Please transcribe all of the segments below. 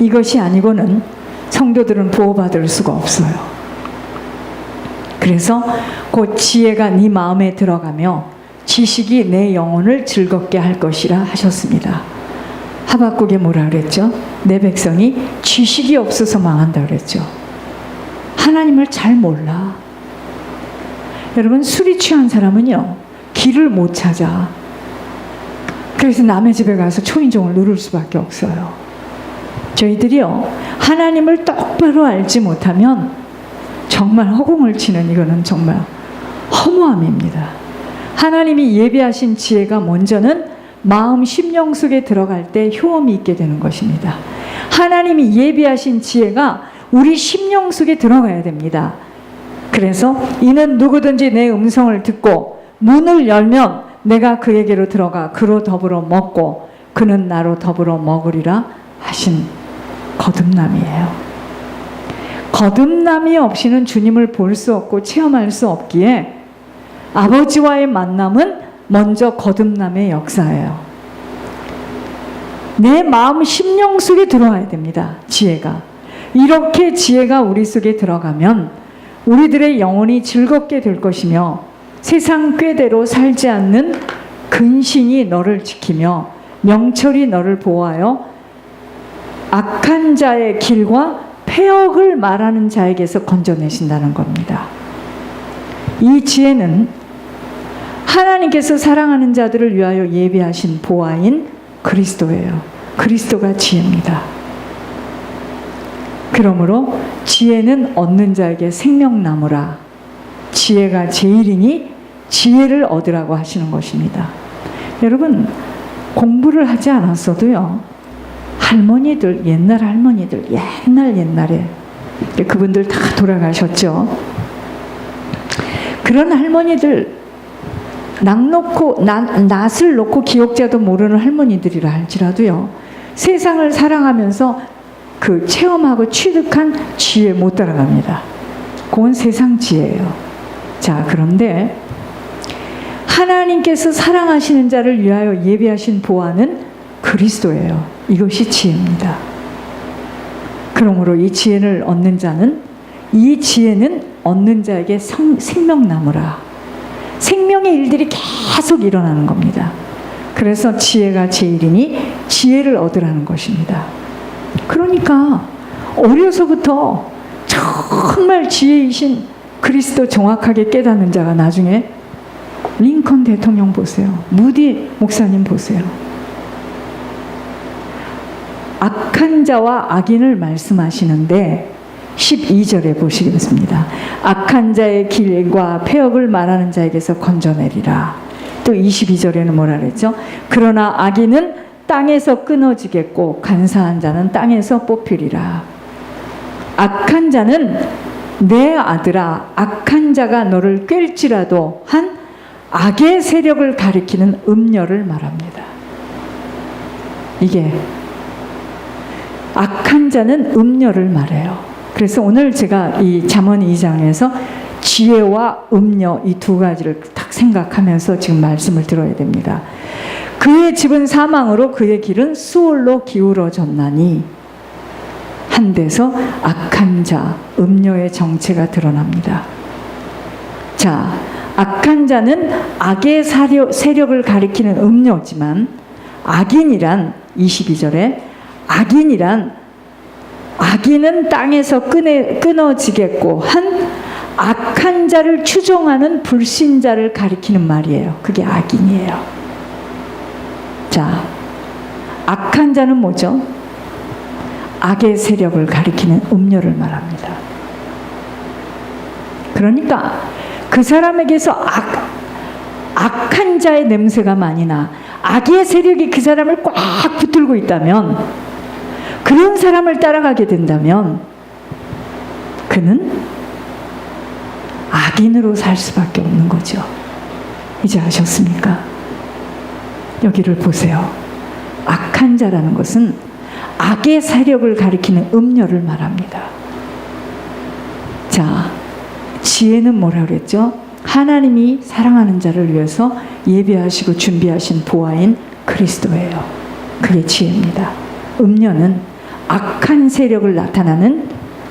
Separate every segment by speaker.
Speaker 1: 이것이 아니고는 성도들은 보호받을 수가 없어요. 그래서 곧 지혜가 네 마음에 들어가며 지식이 내 영혼을 즐겁게 할 것이라 하셨습니다. 하박국에 뭐라 그랬죠? 내 백성이 지식이 없어서 망한다 그랬죠. 하나님을 잘 몰라. 여러분, 술이 취한 사람은요, 길을 못 찾아. 그래서 남의 집에 가서 초인종을 누를 수밖에 없어요. 저희들이요, 하나님을 똑바로 알지 못하면 정말 허공을 치는, 이거는 정말 허무함입니다. 하나님이 예비하신 지혜가 먼저는 마음 심령 속에 들어갈 때 효험이 있게 되는 것입니다. 하나님이 예비하신 지혜가 우리 심령 속에 들어가야 됩니다. 그래서 이는 누구든지 내 음성을 듣고 문을 열면 내가 그에게로 들어가 그로 더불어 먹고 그는 나로 더불어 먹으리라 하신 거듭남이에요. 거듭남이 없이는 주님을 볼 수 없고 체험할 수 없기에 아버지와의 만남은 먼저 거듭남의 역사예요. 내 마음 심령 속에 들어와야 됩니다. 지혜가. 이렇게 지혜가 우리 속에 들어가면 우리들의 영혼이 즐겁게 될 것이며 세상 꾀대로 살지 않는 근신이 너를 지키며 명철이 너를 보호하여 악한 자의 길과 폐역을 말하는 자에게서 건져내신다는 겁니다. 이 지혜는 하나님께서 사랑하는 자들을 위하여 예비하신 보화인 그리스도예요. 그리스도가 지혜입니다. 그러므로 지혜는 얻는 자에게 생명나무라. 지혜가 제일이니 지혜를 얻으라고 하시는 것입니다. 여러분, 공부를 하지 않았어도요, 할머니들, 옛날 할머니들, 옛날에 그분들 다 돌아가셨죠. 그런 할머니들, 낫을 놓고 기억자도 모르는 할머니들이라 할지라도요, 세상을 사랑하면서 그 체험하고 취득한 지혜 못 따라갑니다. 그건 세상 지혜예요. 자, 그런데 하나님께서 사랑하시는 자를 위하여 예비하신 보화는 그리스도예요. 이것이 지혜입니다. 그러므로 이 지혜를 얻는 자는, 이 지혜는 얻는 자에게 생명나무라. 생명의 일들이 계속 일어나는 겁니다. 그래서 지혜가 제일이니 지혜를 얻으라는 것입니다. 그러니까 어려서부터 정말 지혜이신 그리스도 정확하게 깨닫는 자가 나중에 링컨 대통령 보세요. 무디 목사님 보세요. 악한 자와 악인을 말씀하시는데 12절에 보시겠습니다. 악한 자의 길과 폐역을 말하는 자에게서 건져내리라. 또 22절에는 뭐라 그랬죠? 그러나 악인은 땅에서 끊어지겠고 간사한 자는 땅에서 뽑히리라. 악한 자는 내 아들아, 악한 자가 너를 꿰일지라도 한 악의 세력을 가리키는 음녀를 말합니다. 이게 악한 자는 음녀를 말해요. 그래서 오늘 제가 이 잠언 2장에서 지혜와 음녀 이 두 가지를 딱 생각하면서 지금 말씀을 들어야 됩니다. 그의 집은 사망으로 그의 길은 수월로 기울어졌나니 한 데서 악한 자, 음녀의 정체가 드러납니다. 자, 악한 자는 악의 세력을 가리키는 음녀지만 악인이란 22절에 악인은 땅에서 끊어지겠고 한 악한 자를 추종하는 불신자를 가리키는 말이에요. 그게 악인이에요. 자, 악한 자는 뭐죠? 악의 세력을 가리키는 음녀를 말합니다. 그러니까 그 사람에게서 악한 자의 냄새가 많이 나, 악의 세력이 그 사람을 꽉 붙들고 있다면, 그런 사람을 따라가게 된다면 그는 악인으로 살 수밖에 없는 거죠. 이제 아셨습니까? 여기를 보세요. 악한 자라는 것은 악의 세력을 가리키는 음녀를 말합니다. 자, 지혜는 뭐라 그랬죠? 하나님이 사랑하는 자를 위해서 예비하시고 준비하신 보화인 그리스도예요. 그게 지혜입니다. 음녀는 악한 세력을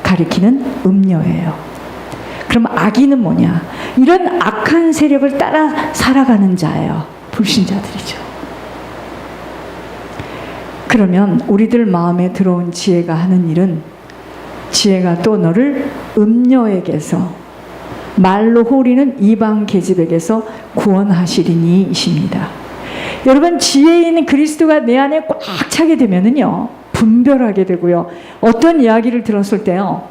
Speaker 1: 가리키는 음녀예요. 그럼 악인은 뭐냐? 이런 악한 세력을 따라 살아가는 자예요. 불신자들이죠. 그러면 우리들 마음에 들어온 지혜가 하는 일은, 지혜가 또 너를 음녀에게서, 말로 호리는 이방 계집에게서 구원하시리니 이십니다. 여러분, 지혜인 그리스도가 내 안에 꽉 차게 되면은요, 분별하게 되고요, 어떤 이야기를 들었을 때요,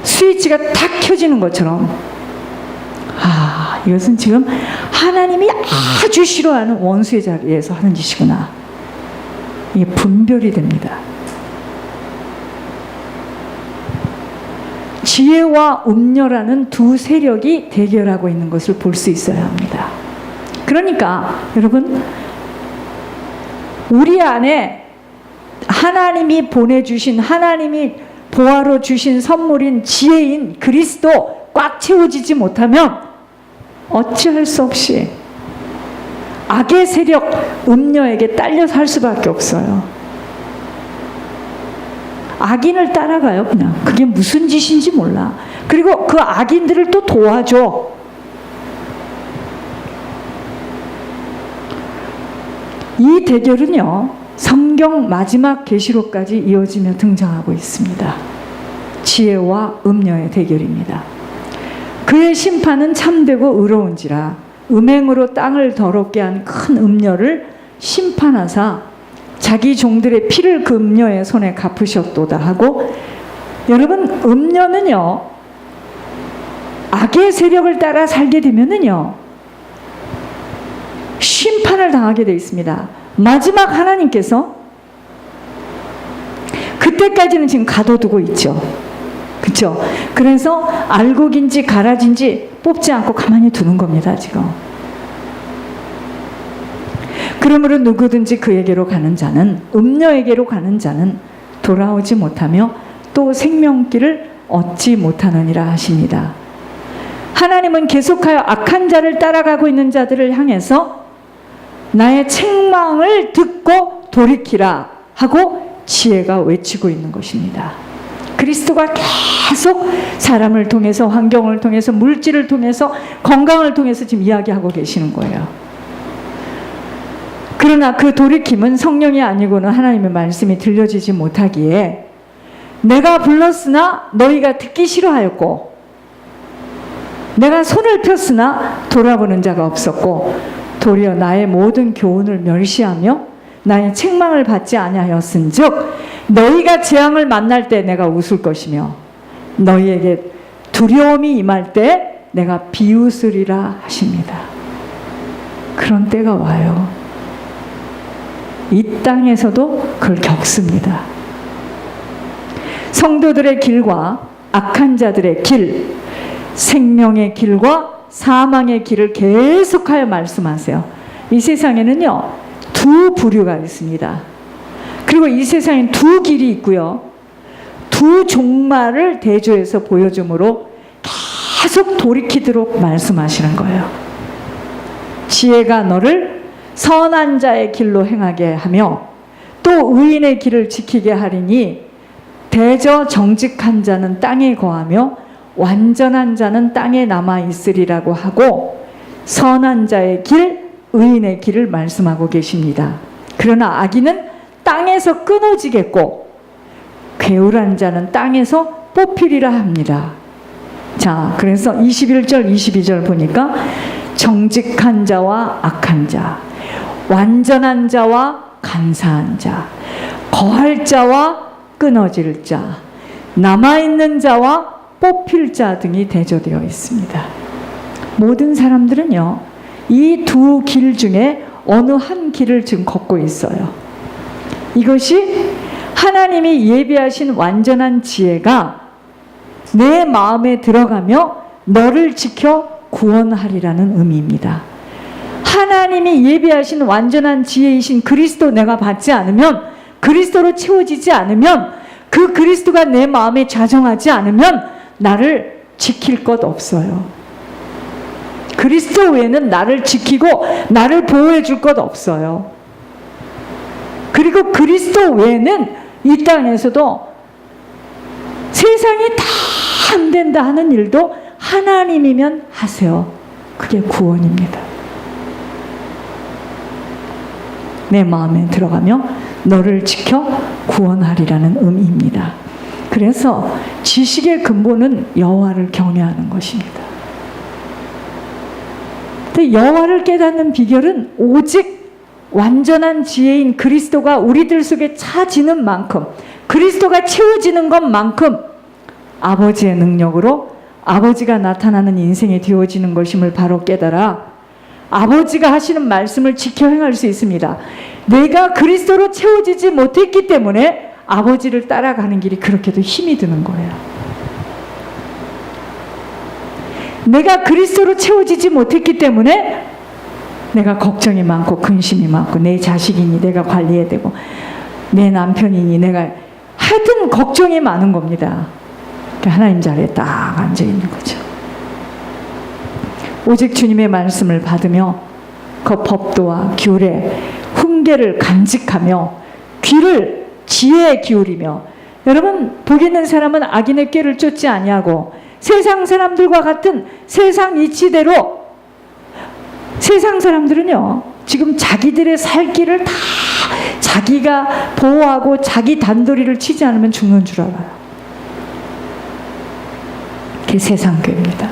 Speaker 1: 스위치가 탁 켜지는 것처럼, 이것은 지금 하나님이 아주 싫어하는 원수의 자리에서 하는 짓이구나, 이게 분별이 됩니다. 지혜와 음녀라는 두 세력이 대결하고 있는 것을 볼 수 있어야 합니다. 그러니까 여러분, 우리 안에 하나님이 보내주신, 하나님이 보화로 주신 선물인 지혜인 그리스도 꽉 채워지지 못하면 어찌할 수 없이 악의 세력 음녀에게 딸려 살 수밖에 없어요. 악인을 따라가요. 그냥 그게 무슨 짓인지 몰라. 그리고 그 악인들을 또 도와줘. 이 대결은요, 성경 마지막 계시록까지 이어지며 등장하고 있습니다. 지혜와 음녀의 대결입니다. 그의 심판은 참되고 의로운지라 음행으로 땅을 더럽게 한 큰 음녀를 심판하사 자기 종들의 피를 그 음녀의 손에 갚으셨도다 하고, 여러분, 음녀는요, 악의 세력을 따라 살게 되면은요, 심판을 당하게 되어 있습니다. 마지막 하나님께서 그때까지는 지금 가둬두고 있죠. 그렇죠? 그래서 알곡인지 가라진지 뽑지 않고 가만히 두는 겁니다, 지금. 그러므로 누구든지 그에게로 가는 자는, 음녀에게로 가는 자는 돌아오지 못하며 또 생명길을 얻지 못하느니라 하십니다. 하나님은 계속하여 악한 자를 따라가고 있는 자들을 향해서 나의 책망을 듣고 돌이키라 하고 지혜가 외치고 있는 것입니다. 그리스도가 계속 사람을 통해서, 환경을 통해서, 물질을 통해서, 건강을 통해서 지금 이야기하고 계시는 거예요. 그러나 그 돌이킴은 성령이 아니고는 하나님의 말씀이 들려지지 못하기에 내가 불렀으나 너희가 듣기 싫어하였고, 내가 손을 폈으나 돌아보는 자가 없었고, 도리어 나의 모든 교훈을 멸시하며 나의 책망을 받지 아니하였은즉 너희가 재앙을 만날 때 내가 웃을 것이며 너희에게 두려움이 임할 때 내가 비웃으리라 하십니다. 그런 때가 와요. 이 땅에서도 그걸 겪습니다. 성도들의 길과 악한 자들의 길, 생명의 길과 사망의 길을 계속하여 말씀하세요. 이 세상에는요, 두 부류가 있습니다. 그리고 이 세상엔 두 길이 있고요, 두 종말을 대조해서 보여주므로 계속 돌이키도록 말씀하시는 거예요. 지혜가 너를 선한 자의 길로 행하게 하며 또 의인의 길을 지키게 하리니 대저 정직한 자는 땅에 거하며 완전한 자는 땅에 남아 있으리라고 하고, 선한 자의 길, 의인의 길을 말씀하고 계십니다. 그러나 악인은 땅에서 끊어지겠고 괴울한 자는 땅에서 뽑히리라 합니다. 자, 그래서 21절 22절 보니까 정직한 자와 악한 자, 완전한 자와 간사한 자, 거할 자와 끊어질 자, 남아있는 자와 뽑힐 자 등이 대조되어 있습니다. 모든 사람들은요, 이 두 길 중에 어느 한 길을 지금 걷고 있어요. 이것이 하나님이 예비하신 완전한 지혜가 내 마음에 들어가며 너를 지켜 구원하리라는 의미입니다. 하나님이 예비하신 완전한 지혜이신 그리스도 내가 받지 않으면, 그리스도로 채워지지 않으면, 그 그리스도가 내 마음에 자정하지 않으면 나를 지킬 것 없어요. 그리스도 외에는 나를 지키고 나를 보호해 줄 것 없어요. 그리고 그리스도 외에는 이 땅에서도 세상이 다 안 된다 하는 일도 하나님이면 하세요. 그게 구원입니다. 내 마음에 들어가며 너를 지켜 구원하리라는 의미입니다. 그래서 지식의 근본은 여호와를 경외하는 것입니다. 여호와를 깨닫는 비결은 오직 완전한 지혜인 그리스도가 우리들 속에 차지는 만큼, 그리스도가 채워지는 것만큼 아버지의 능력으로 아버지가 나타나는 인생이 되어지는 것임을 바로 깨달아 아버지가 하시는 말씀을 지켜 행할 수 있습니다. 내가 그리스도로 채워지지 못했기 때문에 아버지를 따라가는 길이 그렇게도 힘이 드는 거예요. 내가 그리스도로 채워지지 못했기 때문에 내가 걱정이 많고 근심이 많고 내 자식이니 내가 관리해야 되고 내 남편이니 내가 하여튼 걱정이 많은 겁니다. 하나님 자리에 딱 앉아 있는 거죠. 오직 주님의 말씀을 받으며 그 법도와 규례, 훈계를 간직하며 귀를 지혜에 기울이며, 여러분 복 있는 사람은 악인의 꾀를 쫓지 아니하고 세상 사람들과 같은 세상 이치대로, 세상 사람들은요 지금 자기들의 살 길을 다 자기가 보호하고 자기 단도리를 치지 않으면 죽는 줄 알아요. 그게 세상 꾀입니다.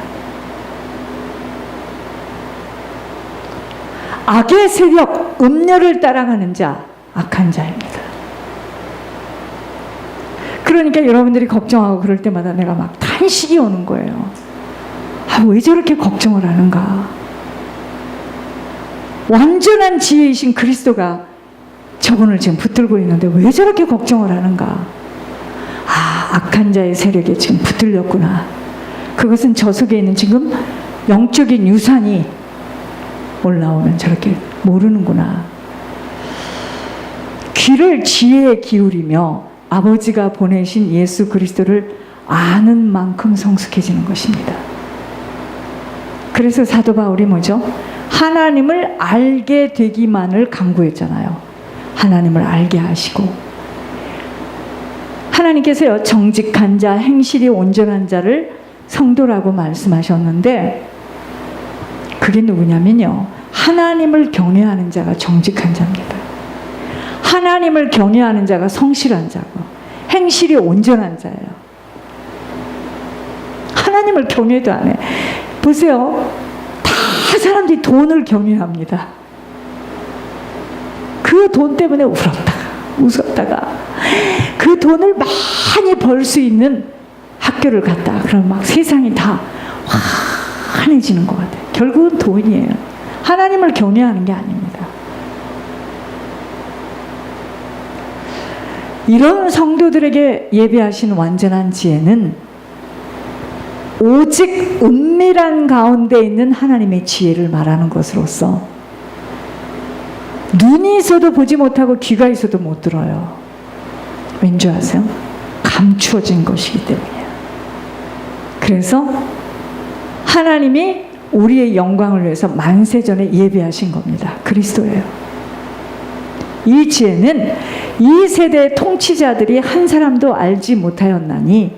Speaker 1: 악의 세력, 음녀를 따라가는 자, 악한 자입니다. 그러니까 여러분들이 걱정하고 그럴 때마다 내가 막 탄식이 오는 거예요. 아, 왜 저렇게 걱정을 하는가? 완전한 지혜이신 그리스도가 저분을 지금 붙들고 있는데 왜 저렇게 걱정을 하는가? 아, 악한 자의 세력에 지금 붙들렸구나. 그것은 저 속에 있는 지금 영적인 유산이 올라오면 저렇게 모르는구나. 귀를 지혜에 기울이며 아버지가 보내신 예수 그리스도를 아는 만큼 성숙해지는 것입니다. 그래서 사도 바울이 뭐죠? 하나님을 알게 되기만을 강구했잖아요. 하나님을 알게 하시고, 하나님께서요 정직한 자, 행실이 온전한 자를 성도라고 말씀하셨는데, 그게 누구냐면요 하나님을 경외하는 자가 정직한 자입니다. 하나님을 경외하는 자가 성실한 자고 행실이 온전한 자예요. 하나님을 경외도 안 해. 보세요, 다 사람들이 돈을 경외합니다. 그 돈 때문에 웃었다가 그 돈을 많이 벌 수 있는 학교를 갔다 그러면 막 세상이 다 환해지는 것 같아요. 결국은 돈이에요. 하나님을 경외하는 게 아닙니다. 이런 성도들에게 예비하신 완전한 지혜는 오직 은밀한 가운데 있는 하나님의 지혜를 말하는 것으로서 눈이 있어도 보지 못하고 귀가 있어도 못 들어요. 왠지 아세요? 감추어진 것이기 때문이에요. 그래서 하나님이 우리의 영광을 위해서 만세전에 예비하신 겁니다. 그리스도예요. 이 지혜는 이 세대의 통치자들이 한 사람도 알지 못하였나니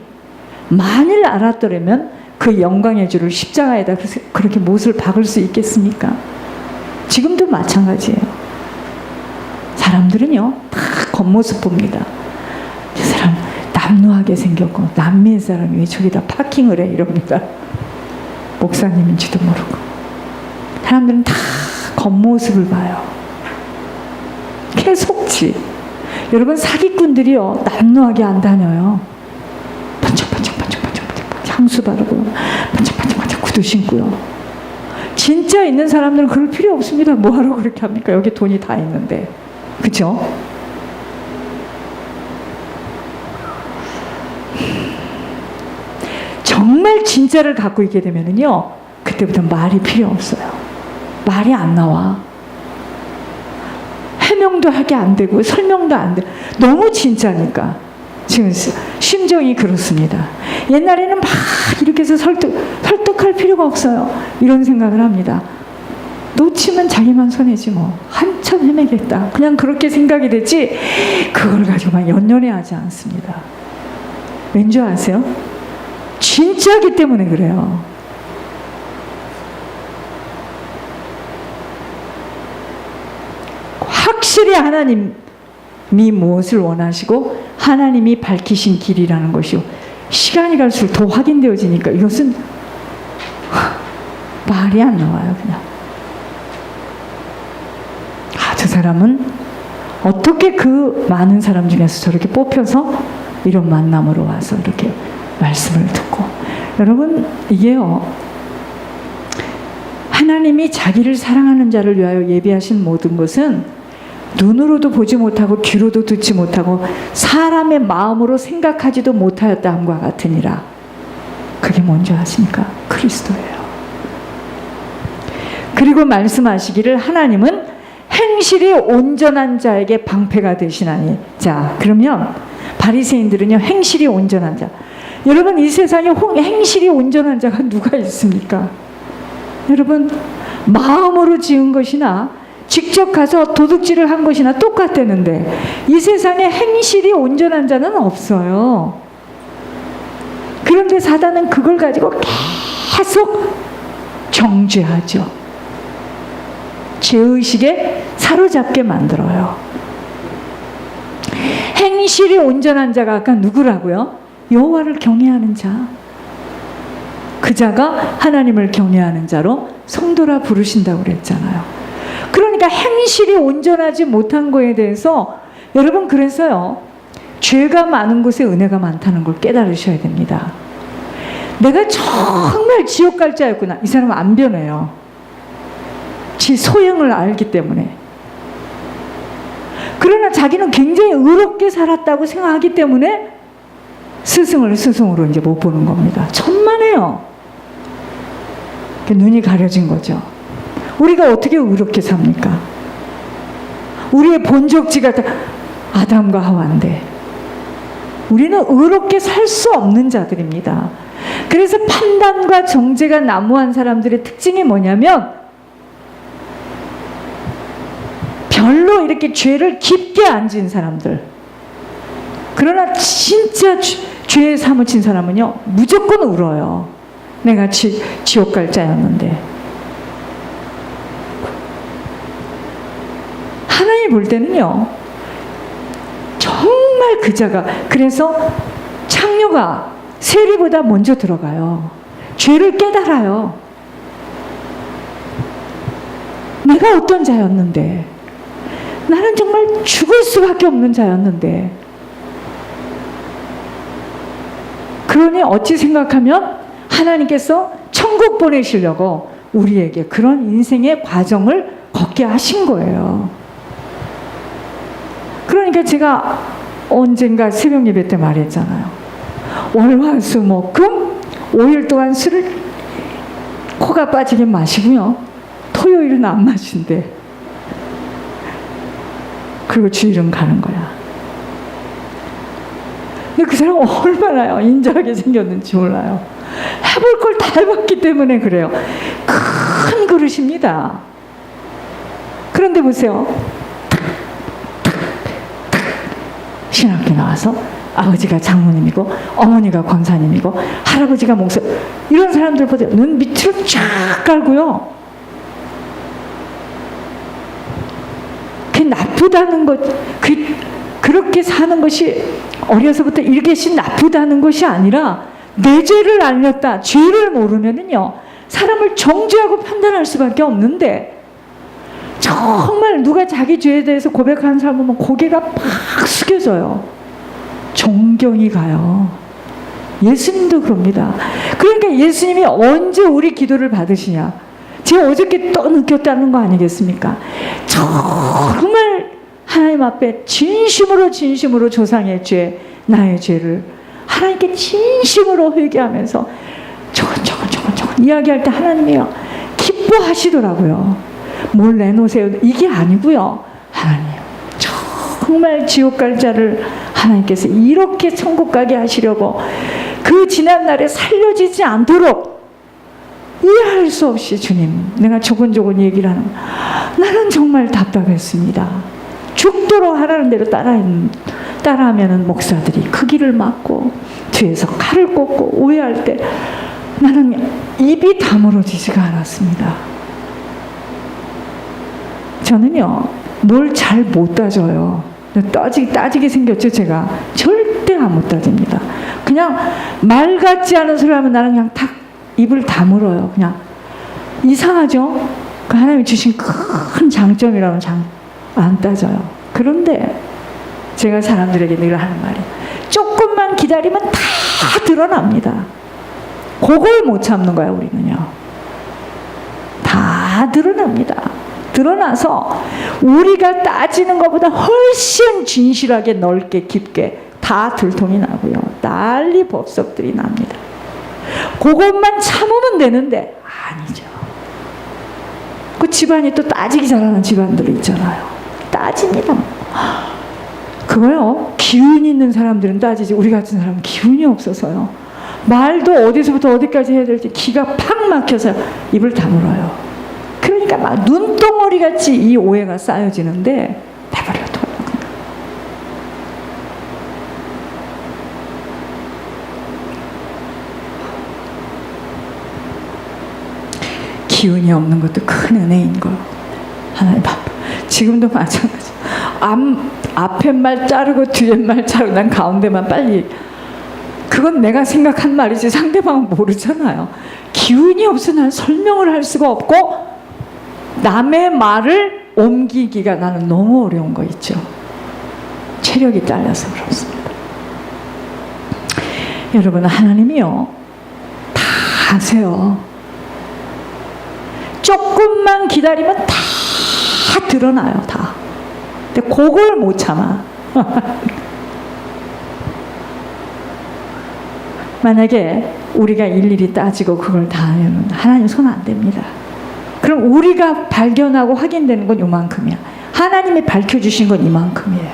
Speaker 1: 만일 알았더라면 그 영광의 주를 십자가에다 그렇게 못을 박을 수 있겠습니까? 지금도 마찬가지예요. 사람들은요 다 겉모습 봅니다. 저 사람 남루하게 생겼고 남미의 사람이 왜 저기다 파킹을 해 이럽니다. 목사님인지도 모르고. 사람들은 다 겉모습을 봐요. 그게 속지. 여러분 사기꾼들이요 남루하게 안 다녀요. 반짝반짝 향수 바르고 반짝반짝 구두 신고요. 진짜 있는 사람들은 그럴 필요 없습니다. 뭐하러 그렇게 합니까? 여기 돈이 다 있는데. 그렇죠? 정말 진짜를 갖고 있게 되면은요 그때부터 말이 필요 없어요. 말이 안 나와. 해명도 하게 안 되고 설명도 안 돼. 너무 진짜니까. 지금 심정이 그렇습니다. 옛날에는 막 이렇게 해서 설득할 필요가 없어요. 이런 생각을 합니다. 놓치면 자기만 손해지 뭐. 한참 헤매겠다. 그냥 그렇게 생각이 되지 그걸 가지고 막 연연해하지 않습니다. 왠지 아세요? 진짜기 때문에 그래요. 확실히 하나님이 무엇을 원하시고 하나님이 밝히신 길이라는 것이요. 시간이 갈수록 더 확인되어지니까 이것은 말이 안 나와요. 그냥 저 사람은 어떻게 그 많은 사람 중에서 저렇게 뽑혀서 이런 만남으로 와서 이렇게 말씀을 듣고. 여러분, 이게요, 하나님이 자기를 사랑하는 자를 위하여 예비하신 모든 것은 눈으로도 보지 못하고 귀로도 듣지 못하고 사람의 마음으로 생각하지도 못하였다 함과 같으니라. 그게 뭔지 아십니까? 그리스도예요. 그리고 말씀하시기를 하나님은 행실이 온전한 자에게 방패가 되시나니. 자, 그러면 바리새인들은요, 행실이 온전한 자. 여러분, 이 세상에 행실이 온전한 자가 누가 있습니까? 여러분, 마음으로 지은 것이나 직접 가서 도둑질을 한 것이나 똑같다는데 이 세상에 행실이 온전한 자는 없어요. 그런데 사단은 그걸 가지고 계속 정죄하죠. 죄의식에 사로잡게 만들어요. 행실이 온전한 자가 아까 누구라고요? 여호와를 경외하는 자. 그 자가 하나님을 경외하는 자로 성도라 부르신다고 그랬잖아요. 그러니까 행실이 온전하지 못한 거에 대해서 여러분, 그래서요, 죄가 많은 곳에 은혜가 많다는 걸 깨달으셔야 됩니다. 내가 정말 지옥 갈 자였구나. 이 사람은 안 변해요. 지 소형을 알기 때문에. 그러나 자기는 굉장히 의롭게 살았다고 생각하기 때문에 스승을 스승으로 이제 못 보는 겁니다. 천만에요. 눈이 가려진 거죠. 우리가 어떻게 의롭게 삽니까? 우리의 본적지가 아담과 하와인데 우리는 의롭게 살 수 없는 자들입니다. 그래서 판단과 정죄가 난무한 사람들의 특징이 뭐냐면 별로 이렇게 죄를 깊게 안 지은 사람들. 그러나 진짜 죄에 사무친 사람은요, 무조건 울어요. 내가 지옥 갈 자였는데. 하나님 볼 때는요, 정말 그 자가, 그래서 창녀가 세리보다 먼저 들어가요. 죄를 깨달아요. 내가 어떤 자였는데, 나는 정말 죽을 수밖에 없는 자였는데. 그러니 어찌 생각하면 하나님께서 천국 보내시려고 우리에게 그런 인생의 과정을 걷게 하신 거예요. 그러니까 제가 언젠가 새벽 예배 때 말했잖아요. 월, 화, 수, 목, 금 5일 동안 술을 코가 빠지게 마시고요. 토요일은 안 마신대. 그리고 주일은 가는 거야. 근데 그 사람은 얼마나 인자하게 생겼는지 몰라요. 해볼 걸 다 해봤기 때문에 그래요. 큰 그릇입니다. 그런데 보세요. 신학교 나와서 아버지가 장로님이고 어머니가 권사님이고 할아버지가 목사, 이런 사람들 보세요. 눈 밑으로 쫙 깔고요. 그게 나쁘다는 것, 그렇게 사는 것이 어려서부터 일개씩 나쁘다는 것이 아니라 내 죄를 알렸다. 죄를 모르면은요, 사람을 정죄하고 판단할 수밖에 없는데, 정말 누가 자기 죄에 대해서 고백하는 사람 보면 고개가 팍 숙여져요. 존경이 가요. 예수님도 그럽니다. 그러니까 예수님이 언제 우리 기도를 받으시냐? 제가 어저께 또 느꼈다는 거 아니겠습니까? 정말 하나님 앞에 진심으로 조상의 죄, 나의 죄를 하나님께 진심으로 회개하면서 저건 이야기할 때 하나님이요, 기뻐하시더라고요. 뭘 내놓으세요. 이게 아니고요. 하나님, 정말 지옥 갈 자를 하나님께서 이렇게 천국 가게 하시려고 그 지난 날에 살려지지 않도록 이해할 수 없이 주님, 내가 조곤조곤 얘기를 하는, 나는 정말 답답했습니다. 죽도록 하라는 대로 따라하면은 목사들이 그 길을 막고 뒤에서 칼을 꽂고 오해할 때 나는 입이 다물어지지가 않았습니다. 저는요, 뭘 잘 못 따져요. 따지게 생겼죠, 제가. 절대 안 못 따집니다. 그냥 말 같지 않은 소리 하면 나는 그냥 탁 입을 다물어요. 그냥. 이상하죠? 그 하나님이 주신 큰 장점이라면 안 따져요. 그런데 제가 사람들에게 늘 하는 말이, 조금만 기다리면 다 드러납니다. 그걸 못 참는 거야, 우리는요. 다 드러납니다. 드러나서 우리가 따지는 것보다 훨씬 진실하게 넓게 깊게 다 들통이 나고요. 난리 법석들이 납니다. 그것만 참으면 되는데 아니죠. 그 집안이 또 따지기 잘하는 집안들이 있잖아요. 따집니다. 그거요, 기운 있는 사람들은 따지지 우리 같은 사람은 기운이 없어서요. 말도 어디서부터 어디까지 해야 될지 기가 팍 막혀서 입을 다물어요. 그러니까 막 눈덩어리 같이 이 오해가 쌓여지는데 내버려둬요. 기운이 없는 것도 큰 은혜인 거. 하나님 지금도 마찬가지. 앞에 말 자르고 뒤에 말 자르고 난 가운데만 빨리. 그건 내가 생각한 말이지 상대방은 모르잖아요. 기운이 없어 난 설명을 할 수가 없고 남의 말을 옮기기가 나는 너무 어려운 거 있죠. 체력이 딸려서 그렇습니다. 여러분, 하나님이요 다 아세요. 조금만 기다리면 다 드러나요. 다. 근데 그걸 못 참아. 만약에 우리가 일일이 따지고 그걸 다 하면 하나님 손 안 됩니다. 그럼 우리가 발견하고 확인되는 건 요만큼이야. 하나님이 밝혀주신 건 이만큼이에요.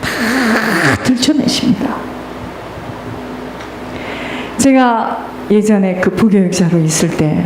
Speaker 1: 다 들춰내십니다. 제가 예전에 그 부교육자로 있을 때